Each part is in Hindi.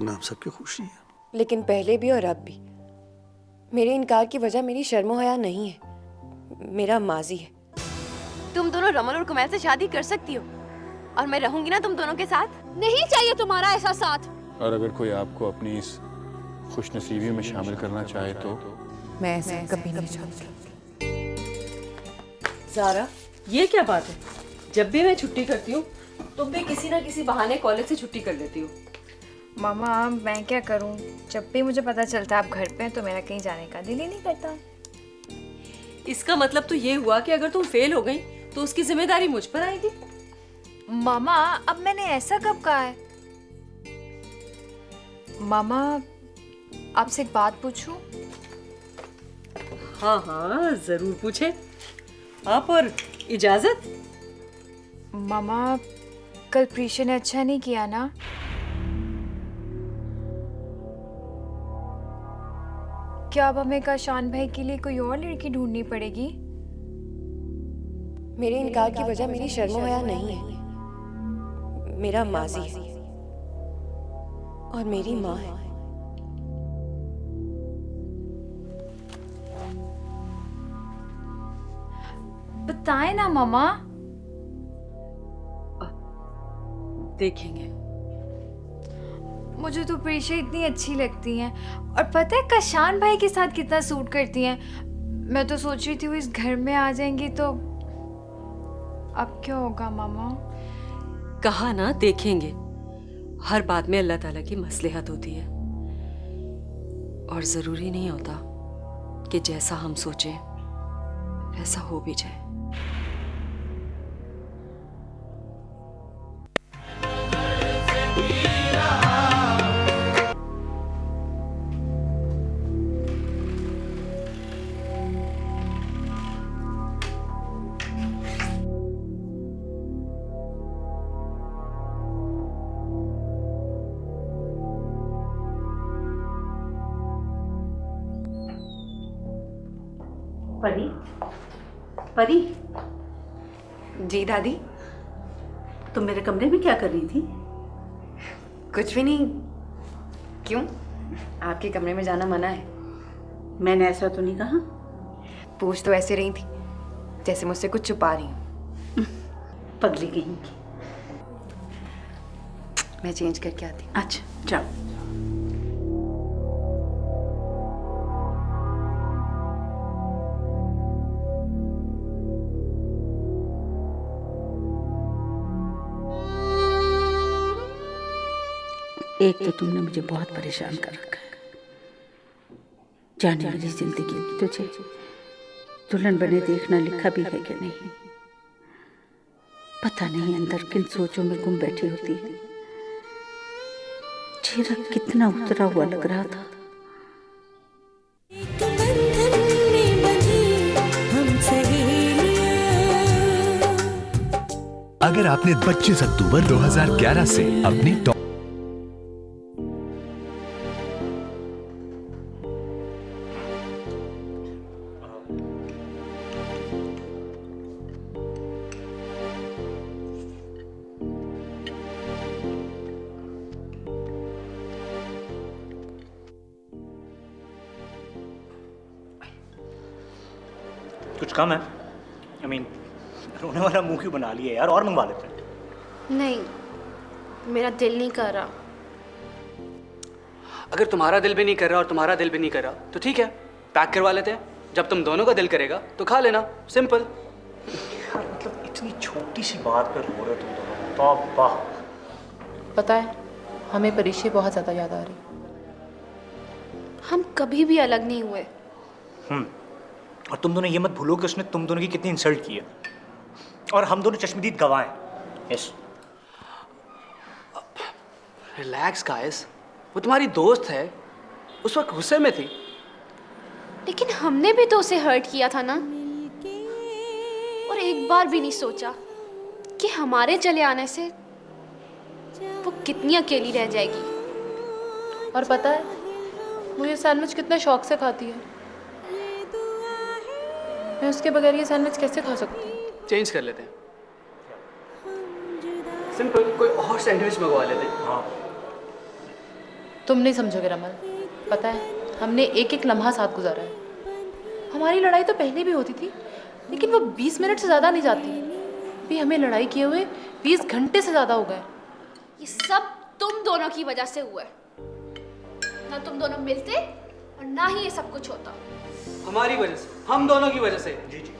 करना हम सबकी खुशी है। लेकिन पहले भी और अब भी मेरे इनकार की वजह मेरी शर्मो हया नहीं है, मेरा माजी है। तुम दोनों रमन और कुमैल से शादी कर सकती हो और मैं रहूंगी ना तुम दोनों के साथ। नहीं चाहिए तुम्हारा ऐसा साथ। और अगर कोई आपको अपनी इस खुशनसीबी में शामिल करना चाहे तो मैं ऐसा कभी नहीं चाहूंगी। ज़ारा, ये क्या बात है? जब भी मैं छुट्टी करती हूँ तुम भी किसी ना किसी बहाने कॉलेज से छुट्टी कर लेती हो। मामा मैं क्या करूं, जब भी मुझे पता चलता है आप घर पे हैं तो मेरा कहीं जाने का दिल ही नहीं करता। इसका मतलब तो ये हुआ कि अगर तुम फेल हो गई तो उसकी जिम्मेदारी मुझ पर आएगी। मामा अब मैंने ऐसा कब कहा है? मामा आपसे एक बात पूछूं? हाँ हाँ जरूर पूछे आप, और इजाजत? मामा कल प्रीशा ने अच्छा नहीं किया ना? क्या अब हमें काशान भाई के लिए कोई और लड़की ढूंढनी पड़ेगी? मेरे इनकार की वजह मेरी शर्मो हया नहीं है, मेरा माजी है और मेरी माँ है। बताएं ना मामा। देखेंगे। मुझे तो प्रीशा इतनी अच्छी लगती हैं और पता है काशान भाई के साथ कितना सूट करती हैं। मैं तो सोच रही थी वो इस घर में आ जाएंगी तो अब क्या होगा मामा? कहा ना देखेंगे। हर बात में अल्लाह ताला की मसलहत होती है और जरूरी नहीं होता कि जैसा हम सोचें ऐसा हो भी जाए। परी, परी, जी दादी। तुम मेरे कमरे में क्या कर रही थी? कुछ भी नहीं। क्यों, आपके कमरे में जाना मना है? मैंने ऐसा तो नहीं कहा। पूछ तो ऐसे रही थी जैसे मुझसे कुछ छुपा रही हूँ। पगली कहीं की। मैं चेंज करके आती हूँ। अच्छा जाओ। एक तो तुमने मुझे बहुत परेशान कर रखा है। जाने मेरी जिंदगी में तुझे दुल्हन बने देखना लिखा भी है कि नहीं, पता नहीं अंदर किन सोचों में गुम बैठी होती है। चेहरा कितना उतरा हुआ लग रहा था। अगर आपने 25 अक्टूबर 2011 से अपनी कुछ कम है? I mean, रोने वाला मुंह क्यों बना लिया यार, और मंगवा लेते हैं। नहीं, मेरा दिल नहीं कर रहा। अगर तुम्हारा दिल भी नहीं कर रहा और तुम्हारा दिल भी नहीं कर रहा तो ठीक है, पैक करवा लेते हैं। जब तुम दोनों का दिल करेगा तो खा लेना, सिंपल। यार मतलब इतनी छोटी सी बात पर रो रहे हो तुम दोनों, तौबा। पता है हमें परीक्षा बहुत ज़्यादा याद आ रही। हम कभी भी अलग नहीं हुए। और तुम दोनों ये मत भूलो कि उसने तुम दोनों की कितनी इंसल्ट की है, और हम दोनों चश्मदीद गवाह हैं। यस। रिलैक्स गाइस, वो तुम्हारी दोस्त है, उस वक्त गुस्से में थी। लेकिन हमने भी तो उसे हर्ट किया था ना, और एक बार भी नहीं सोचा कि हमारे चले आने से वो कितनी अकेली रह जाएगी। और पता है मुझे सैंडविच कितने शौक से खाती है। मैं उसके बगैर ये सैंडविच कैसे खा सकती हूँ? चेंज कर लेते हैं, सिंपल कोई और सैंडविच मंगवा लेते हैं। हाँ तुम नहीं समझोगे रमन, पता है हमने एक एक लम्हा साथ गुजारा है। हमारी लड़ाई तो पहले भी होती थी, लेकिन वो 20 मिनट से ज़्यादा नहीं जाती। अभी हमें लड़ाई किए हुए 20 घंटे से ज़्यादा हो गए। ये सब तुम दोनों की वजह से हुआ है। ना तुम दोनों मिलते और ना ही ये सब कुछ होता। हमारी वजह से, हम दोनों की वजह से। जी जी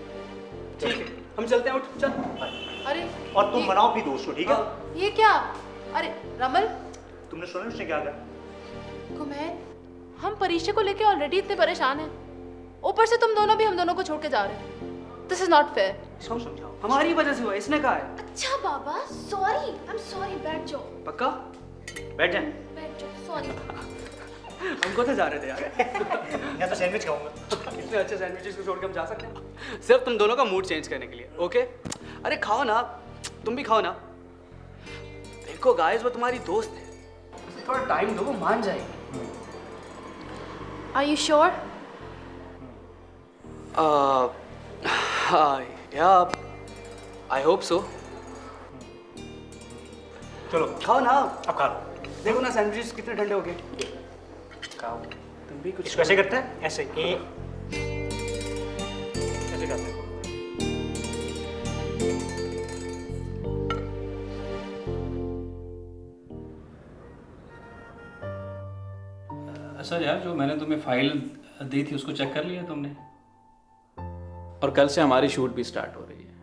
ठीक है, हम चलते हैं, उठ चल। अरे और तुम मनाओ अपनी दोस्त को, ठीक है? ये क्या? अरे रमन, तुमने सुना उसने क्या कहा? कुमैन, हम परीक्षा को लेके ऑलरेडी इतने परेशान हैं, ऊपर से तुम दोनों भी हम दोनों को छोड़ के जा रहे हो। This is not fair. इसको समझाओ। हमारी वजह से हुआ, इसने कहा है। अच्छा बाबा, सॉरी, आई एम सॉरी, बैठ जाओ। पक्का? बैठ जाए। बैठ जाओ, सॉरी। हमको तो जा रहे थे यार। या तो सैंडविच खाऊंगा। इतने अच्छे सैंडविचेस को छोड़ के हम जा सकते हैं सिर्फ तुम दोनों का मूड चेंज करने के लिए, ओके? अरे खाओ ना, तुम भी खाओ ना। देखो गाइस, वो तुम्हारी दोस्त है, उसे थोड़ा टाइम दो, वो मान जाएगी। Are you sure? या आई होप सो। चलो खाओ ना, अब खा लो। देखो ना सैंडविचेस कितने ठंडे हो गए। खाओ। तुम भी कुछ इसको ऐसे करते हैं, ऐसे ऐसे करते हैं। सर यार, जो मैंने तुम्हें फाइल दी थी उसको चेक कर लिया तुमने? और कल से हमारी शूट भी स्टार्ट हो रही है।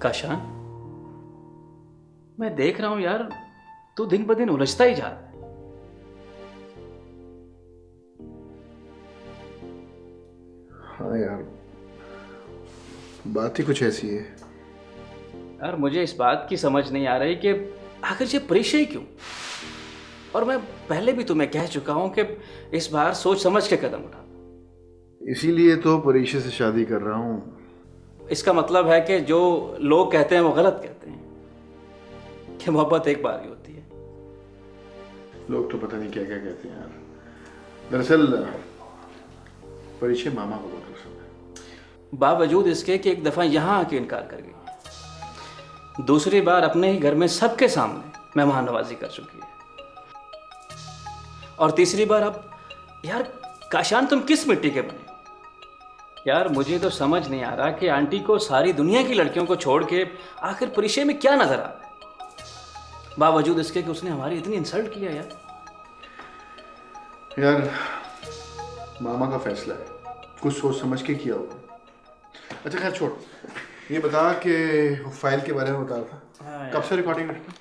काशान, मैं देख रहा हूं यार, तू दिन ब दिन उलझता ही जा रहा है। हाँ यार, बात ही कुछ ऐसी है। यार मुझे इस बात की समझ नहीं आ रही कि आखिर ये परिचय क्यों? और मैं पहले भी तुम्हें कह चुका हूं कि इस बार सोच समझ के कदम उठा। इसीलिए तो परीक्षा से शादी कर रहा हूँ। इसका मतलब है कि जो लोग कहते हैं वो गलत कहते हैं कि मोहब्बत एक बार ही होती है। लोग तो पता नहीं क्या क्या कहते हैं यार। दरअसल परिचय मामा को बहुत पसंद है। बावजूद इसके कि एक दफ़ा यहाँ आके इनकार कर गई, दूसरी बार अपने ही घर में सबके सामने मेहमान नवाजी कर चुकी है, और तीसरी बार अब। यार काशान, तुम किस मिट्टी के बने? यार मुझे तो समझ नहीं आ रहा कि आंटी को सारी दुनिया की लड़कियों को छोड़ के आखिर परिचय में क्या नजर आ रहा है, बावजूद इसके कि उसने हमारी इतनी इंसल्ट किया। यार मामा का फैसला है, कुछ सोच समझ के किया होगा। अच्छा खैर छोड़, ये बता कि फाइल के बारे में बता रहा था, कब से रिकॉर्डिंग रखी?